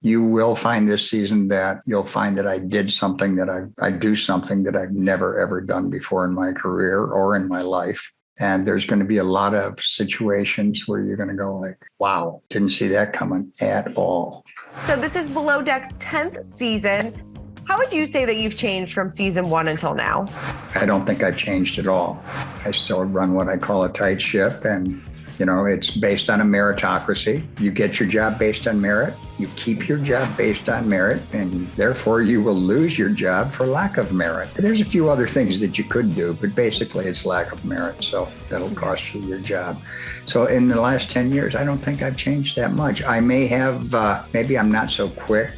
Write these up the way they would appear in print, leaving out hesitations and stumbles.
You will find this season that you'll find that I did something that I do something that I've never, ever done before in my career or in my life. And there's going to be a lot of situations where you're going to go like, wow, didn't see that coming at all. So this is Below Deck's 10th season. How would you say that you've changed from season 1 until now? I don't think I've changed at all. I still run what I call a tight ship, and it's based on a meritocracy. You get your job based on merit. You keep your job based on merit, and therefore you will lose your job for lack of merit. There's a few other things that you could do, but basically it's lack of merit. So that'll cost you your job. So in the last 10 years, I don't think I've changed that much. I may have, maybe I'm not so quick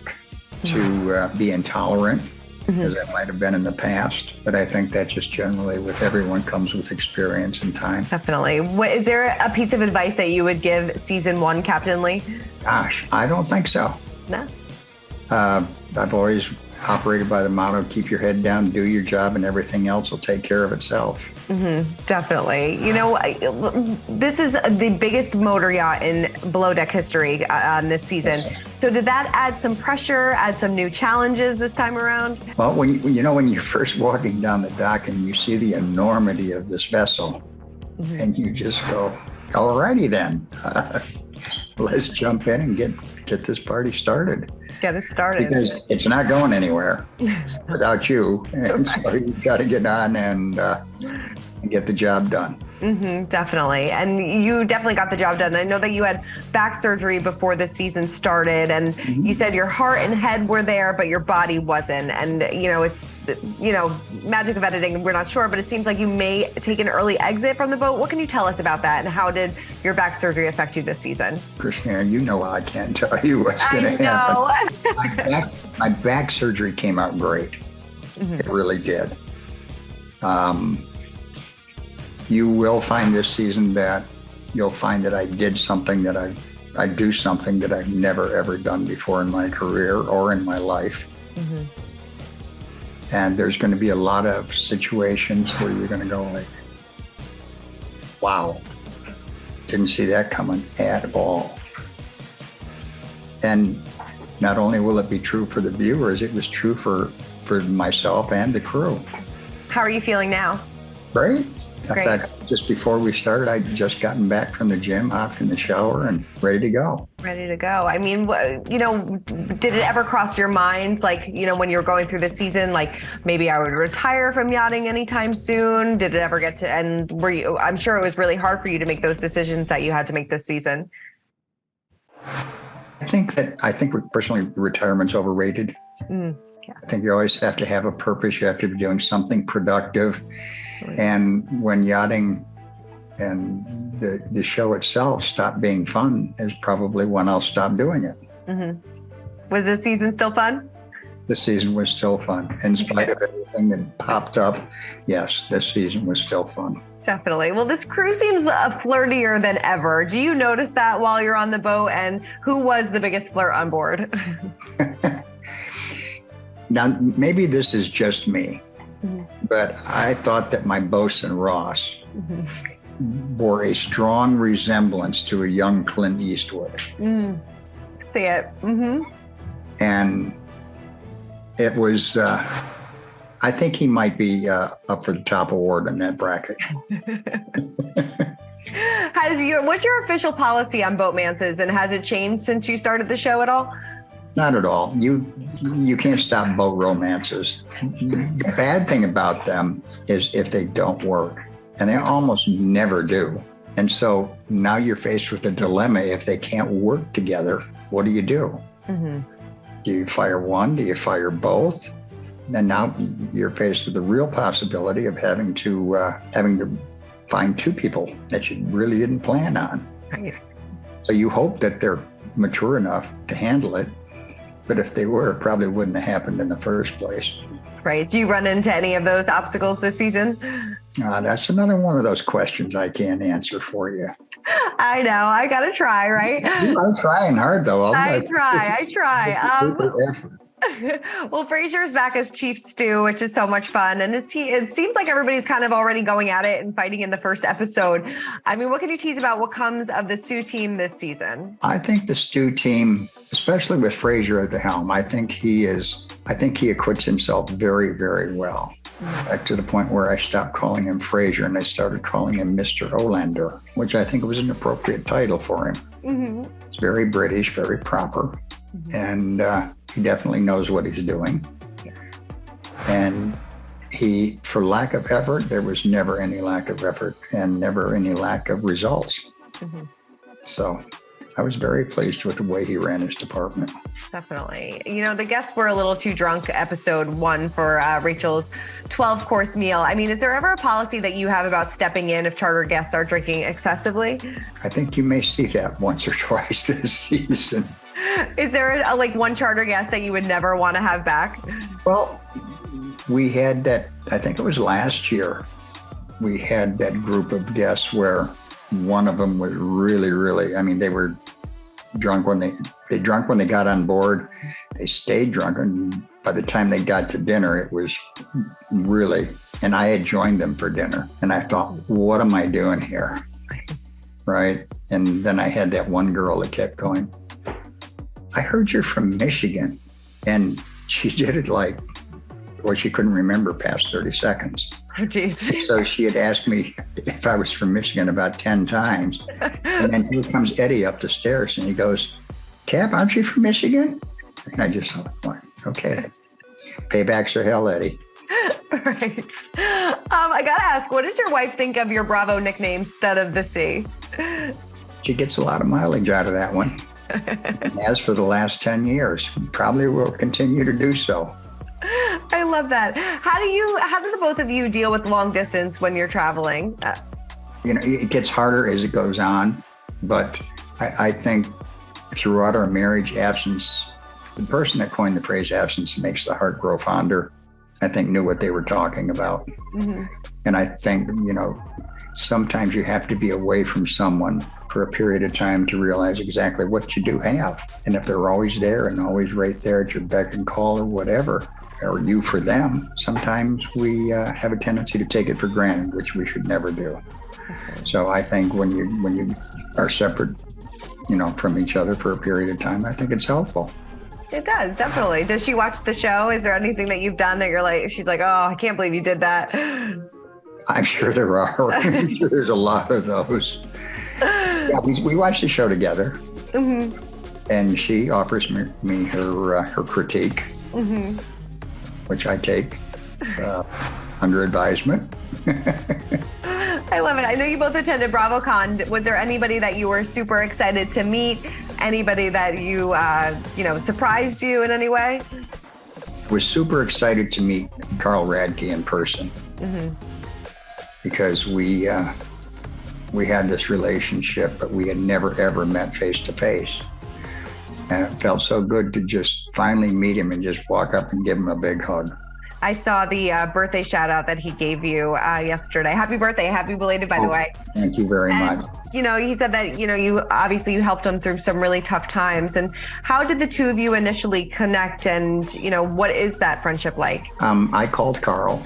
to be intolerant as I might have been in the past. But I think that just generally with everyone comes with experience and time. Definitely. Is there a piece of advice that you would give season 1 Captain Lee? Gosh, I don't think so. No. I've always operated by the motto, keep your head down, do your job, and everything else will take care of itself. Definitely. This is the biggest motor yacht in Below Deck history on this season. Yes. So did that add some pressure, add some new challenges this time around? Well, when you're first walking down the dock and you see the enormity of this vessel, and you just go, all righty then, let's jump in and get this party started. Get it started. Because it's not going anywhere without you. And so you've got to get on and get the job done. Definitely. And you definitely got the job done. I know that you had back surgery before the season started, and you said your heart and head were there, but your body wasn't. And, it's, magic of editing, we're not sure, but it seems like you may take an early exit from the boat. What can you tell us about that? And how did your back surgery affect you this season? Christina, I can't tell you what's going to happen. My back surgery came out great. It really did. You will find this season that you'll find that I did something that I do something that I've never, ever done before in my career or in my life. And there's going to be a lot of situations where you're going to go like, wow, didn't see that coming at all. And not only will it be true for the viewers, it was true for myself and the crew. How are you feeling now? Great. In fact, just before we started, I'd just gotten back from the gym, hopped in the shower, and ready to go. Ready to go. I mean, did it ever cross your mind, like, when you were going through the season, like maybe I would retire from yachting anytime soon? Did it ever get to, and I'm sure it was really hard for you to make those decisions that you had to make this season. I think personally, retirement's overrated. Yeah. I think you always have to have a purpose. You have to be doing something productive. And when yachting and the show itself stopped being fun is probably when I'll stop doing it. Was this season still fun? The season was still fun. In spite of everything that popped up, yes, this season was still fun. Definitely. Well, this crew seems flirtier than ever. Do you notice that while you're on the boat? And who was the biggest flirt on board? Now, maybe this is just me, but I thought that my bosun Ross bore a strong resemblance to a young Clint Eastwood. See it. And it was, I think he might be up for the top award in that bracket. What's your official policy on boatmances, and has it changed since you started the show at all? Not at all. You can't stop boat romances. The bad thing about them is if they don't work, and they almost never do. And so now you're faced with a dilemma. If they can't work together, what do you do? Do you fire one? Do you fire both? And now you're faced with the real possibility of having to find two people that you really didn't plan on. Right. So you hope that they're mature enough to handle it. But if they were, it probably wouldn't have happened in the first place. Right. Do you run into any of those obstacles this season? That's another one of those questions I can't answer for you. I know. I got to try, right? I'm trying hard, though. I try. Well, Frasier's back as Chief Stew, which is so much fun. And his team, it seems like everybody's kind of already going at it and fighting in the first episode. I mean, what can you tease about what comes of the Stew team this season? I think the Stew team, especially with Frasier at the helm, I think he acquits himself very, very well. Back to the point where I stopped calling him Frasier and I started calling him Mr. Olander, which I think was an appropriate title for him. Mm-hmm. It's very British, very proper. And he definitely knows what he's doing. Yeah. And he, for lack of effort, there was never any lack of effort and never any lack of results. Mm-hmm. So I was very pleased with the way he ran his department. Definitely. You know, the guests were a little too drunk, episode 1 for Rachel's 12-course meal. I mean, is there ever a policy that you have about stepping in if charter guests are drinking excessively? I think you may see that once or twice this season. Is there like one charter guest that you would never want to have back? Well, we had that, I think it was last year, we had that group of guests where one of them was really, I mean, they were drunk when they got on board. They stayed drunk, and by the time they got to dinner, it was really, and I had joined them for dinner, and I thought, what am I doing here? Right? And then I had that one girl that kept going, I heard you're from Michigan. And she did it she couldn't remember past 30 seconds. Oh, geez. So she had asked me if I was from Michigan about 10 times. And then here comes Eddie up the stairs and he goes, Cap, aren't you from Michigan? And I just thought, okay, paybacks are hell, Eddie. Right. I got to ask, what does your wife think of your Bravo nickname, Stud of the Sea? She gets a lot of mileage out of that one. And as for the last 10 years, probably will continue to do so. I love that. How do the both of you deal with long distance when you're traveling? You know, it gets harder as it goes on, but I think throughout our marriage, absence, the person that coined the phrase absence makes the heart grow fonder, I think knew what they were talking about. Mm-hmm. And I think, you know, sometimes you have to be away from someone for a period of time to realize exactly what you do have. And if they're always there and always right there at your beck and call or whatever, or you for them, sometimes we have a tendency to take it for granted, which we should never do. Okay. So I think when you are separate, you know, from each other for a period of time, I think it's helpful. It does, definitely. Does she watch the show? Is there anything that you've done that you're like, she's like, oh, I can't believe you did that? I'm sure there are. I'm sure there's a lot of those. Yeah, we watch the show together, mm-hmm. and she offers me her critique, mm-hmm. which I take under advisement. I love it. I know you both attended BravoCon. Was there anybody that you were super excited to meet? Anybody that you surprised you in any way? I was super excited to meet Carl Radke in person, mm-hmm. because we had this relationship, but we had never, ever met face to face. And it felt so good to just finally meet him and just walk up and give him a big hug. I saw the birthday shout out that he gave you yesterday. Happy birthday. Happy belated, by the way. Thank you very much. You know, he said that, you know, you helped him through some really tough times. And how did the two of you initially connect? And, you know, what is that friendship like? I called Carl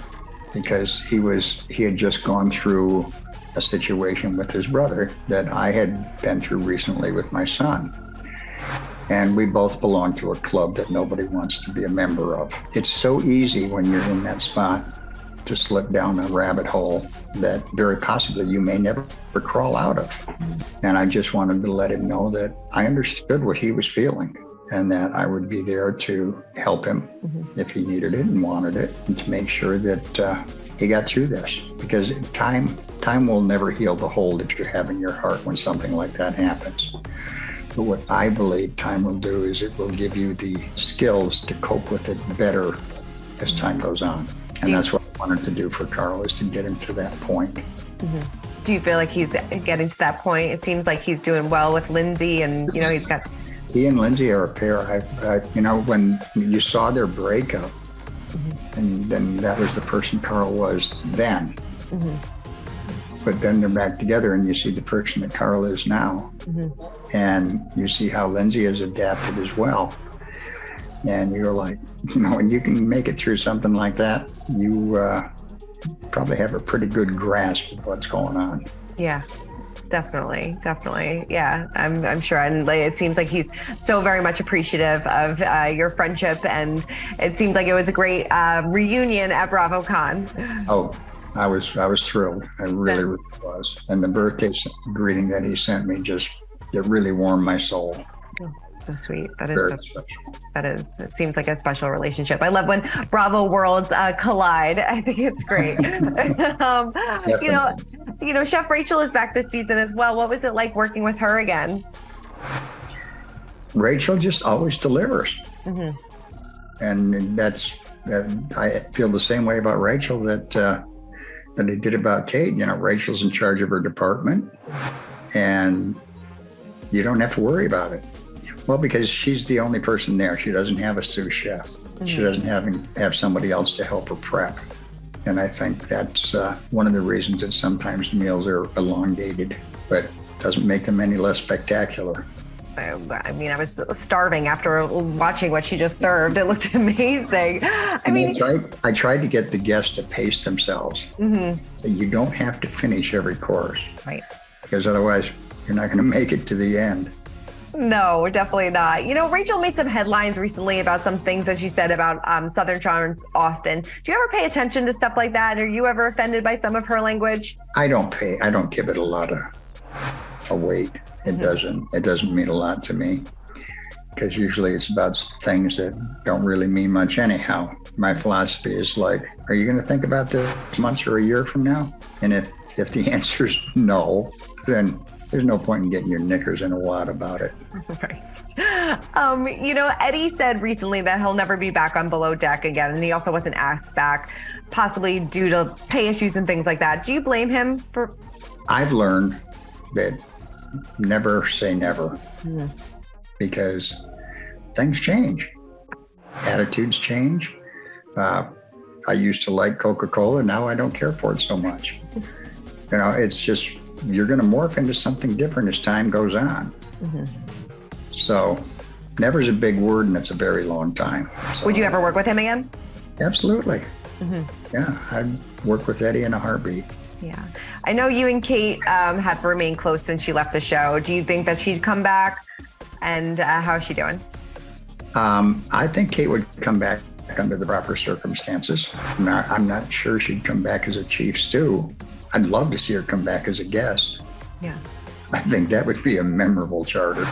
because he had just gone through a situation with his brother that I had been through recently with my son. And we both belong to a club that nobody wants to be a member of. It's so easy when you're in that spot to slip down a rabbit hole that very possibly you may never crawl out of. And I just wanted to let him know that I understood what he was feeling and that I would be there to help him if he needed it and wanted it, and to make sure that he got through this. Because time will never heal the hole that you have in your heart when something like that happens. But what I believe time will do is it will give you the skills to cope with it better as time goes on. And that's what I wanted to do for Carl, is to get him to that point. Mm-hmm. Do you feel like he's getting to that point? It seems like he's doing well with Lindsay, and, you know, he's got... He and Lindsay are a pair. You know, when you saw their breakup, mm-hmm. and then that was the person Carl was then. Mm-hmm. But then they're back together and you see the person that Carl is now. Mm-hmm. And you see how Lindsay has adapted as well. And you're like, when you can make it through something like that, you probably have a pretty good grasp of what's going on. Yeah. Definitely. Yeah, I'm sure. And it seems like he's so very much appreciative of your friendship. And it seemed like it was a great reunion at BravoCon. Oh, I was thrilled. I really was. And the birthday greeting that he sent me it really warmed my soul. Oh, so sweet. That is Very so special. That is, it seems like a special relationship. I love when Bravo worlds collide. I think it's great. Chef Rachel is back this season as well. What was it like working with her again? Rachel just always delivers. Mm-hmm. And I feel the same way about Rachel that I did about Kate. Rachel's in charge of her department and you don't have to worry about it. Well, because she's the only person there. She doesn't have a sous chef. Mm-hmm. She doesn't have somebody else to help her prep. And I think that's one of the reasons that sometimes the meals are elongated, but doesn't make them any less spectacular. I was starving after watching what she just served. It looked amazing. I tried to get the guests to pace themselves. Mm-hmm. So you don't have to finish every course. Right. Because otherwise you're not going to make it to the end. No, definitely not. Rachel made some headlines recently about some things that she said about Southern Charms Austin. Do you ever pay attention to stuff like that? Are you ever offended by some of her language? I don't give it a lot of weight. It doesn't mean a lot to me because usually it's about things that don't really mean much anyhow. My philosophy is like, are you going to think about this months or a year from now? And if the answer is no, then there's no point in getting your knickers in a wad about it. Right. Eddie said recently that he'll never be back on Below Deck again, and he also wasn't asked back, possibly due to pay issues and things like that. Do you blame him for? I've learned that never say never, because things change, attitudes change. I used to like Coca-Cola, now I don't care for it so much. It's just, you're going to morph into something different as time goes on. Mm-hmm. So never is a big word and it's a very long time. So, would you ever work with him again? Absolutely. Mm-hmm. Yeah, I'd work with Eddie in a heartbeat. Yeah. I know you and Kate have remained close since she left the show. Do you think that she'd come back? And how is she doing? I think Kate would come back under the proper circumstances. I'm not sure she'd come back as a chief stew. I'd love to see her come back as a guest. Yeah. I think that would be a memorable charter,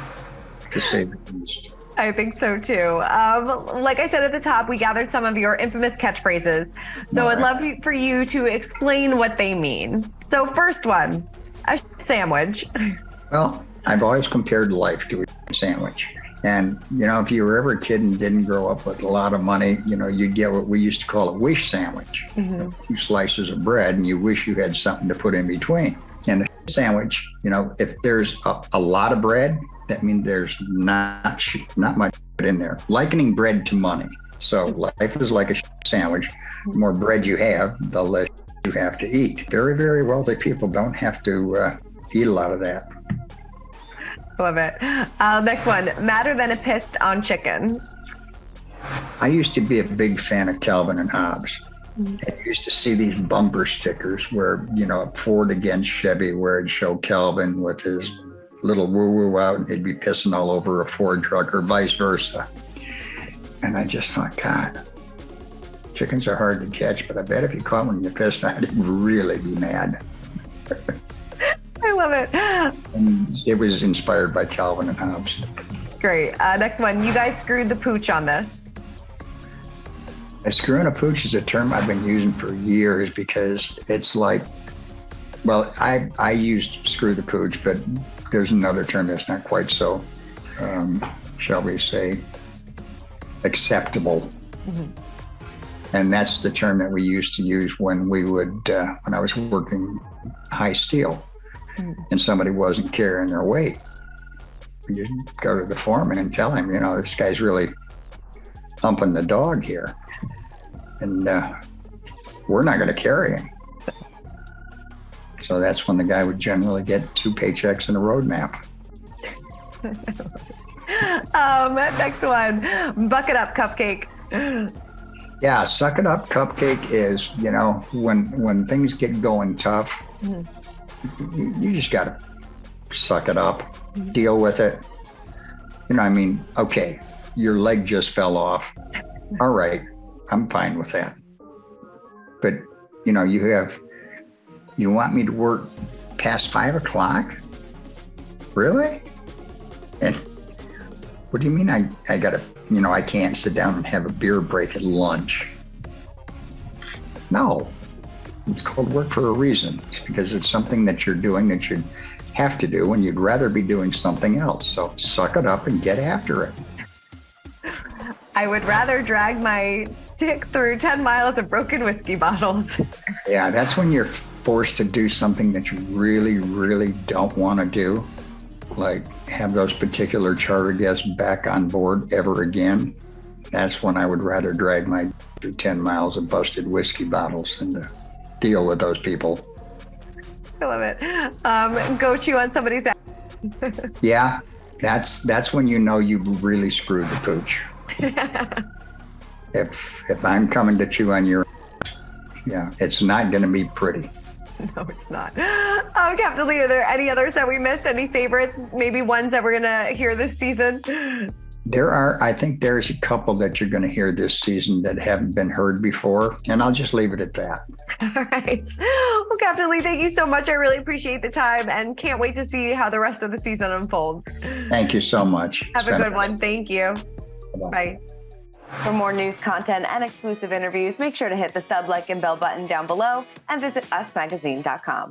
to say the least. I think so too. Like I said at the top, we gathered some of your infamous catchphrases. So I'd love for you to explain what they mean. So first one, a sandwich. Well, I've always compared life to a sandwich. And, if you were ever a kid and didn't grow up with a lot of money, you'd get what we used to call a wish sandwich. Mm-hmm. 2 slices of bread, and you wish you had something to put in between. And a sandwich, if there's a lot of bread, that means there's not much in there. Likening bread to money. So life is like a sandwich. The more bread you have, the less you have to eat. Very, very wealthy people don't have to eat a lot of that. Love it. Next one, madder than a pissed on chicken. I used to be a big fan of Calvin and Hobbes. Mm-hmm. I used to see these bumper stickers where, Ford against Chevy, where it'd show Calvin with his little woo-woo out and he'd be pissing all over a Ford truck or vice versa. And I just thought, God, chickens are hard to catch, but I bet if you caught one and you pissed on it, he'd really be mad. I love it. And it was inspired by Calvin and Hobbes. Great. Next one. You guys screwed the pooch on this. Screwing a pooch is a term I've been using for years because it's like, well, I used screw the pooch, but there's another term that's not quite so, shall we say, acceptable. Mm-hmm. And that's the term that we used to use when we would, when I was working high steel. And somebody wasn't carrying their weight. We just go to the foreman and tell him, this guy's really humping the dog here. And we're not going to carry him. So that's when the guy would generally get 2 paychecks and a roadmap. Next one, bucket up cupcake. Yeah, suck it up cupcake is, when things get going tough, you just got to suck it up, deal with it. Okay, your leg just fell off. All right, I'm fine with that. But, you want me to work past 5 o'clock? Really? And what do you mean I got to, I can't sit down and have a beer break at lunch? No, it's called work for a reason. It's because it's something that you're doing that you have to do and you'd rather be doing something else. So suck it up and get after it. I would rather drag my stick through 10 miles of broken whiskey bottles. Yeah, that's when you're forced to do something that you really, really don't want to do. Like have those particular charter guests back on board ever again. That's when I would rather drag my through 10 miles of busted whiskey bottles than to deal with those people. I love it. Go chew on somebody's ass. Yeah, that's when you've really screwed the pooch. If I'm coming to chew on your ass, yeah, it's not going to be pretty. No, it's not. Captain Lee, are there any others that we missed? Any favorites? Maybe ones that we're going to hear this season? I think there's a couple that you're going to hear this season that haven't been heard before, and I'll just leave it at that. All right. Well, Captain Lee, thank you so much. I really appreciate the time and can't wait to see how the rest of the season unfolds. Thank you so much. Have a good one. Thank you. Bye-bye. Bye. For more news, content, and exclusive interviews, make sure to hit the sub, like, and bell button down below and visit usmagazine.com.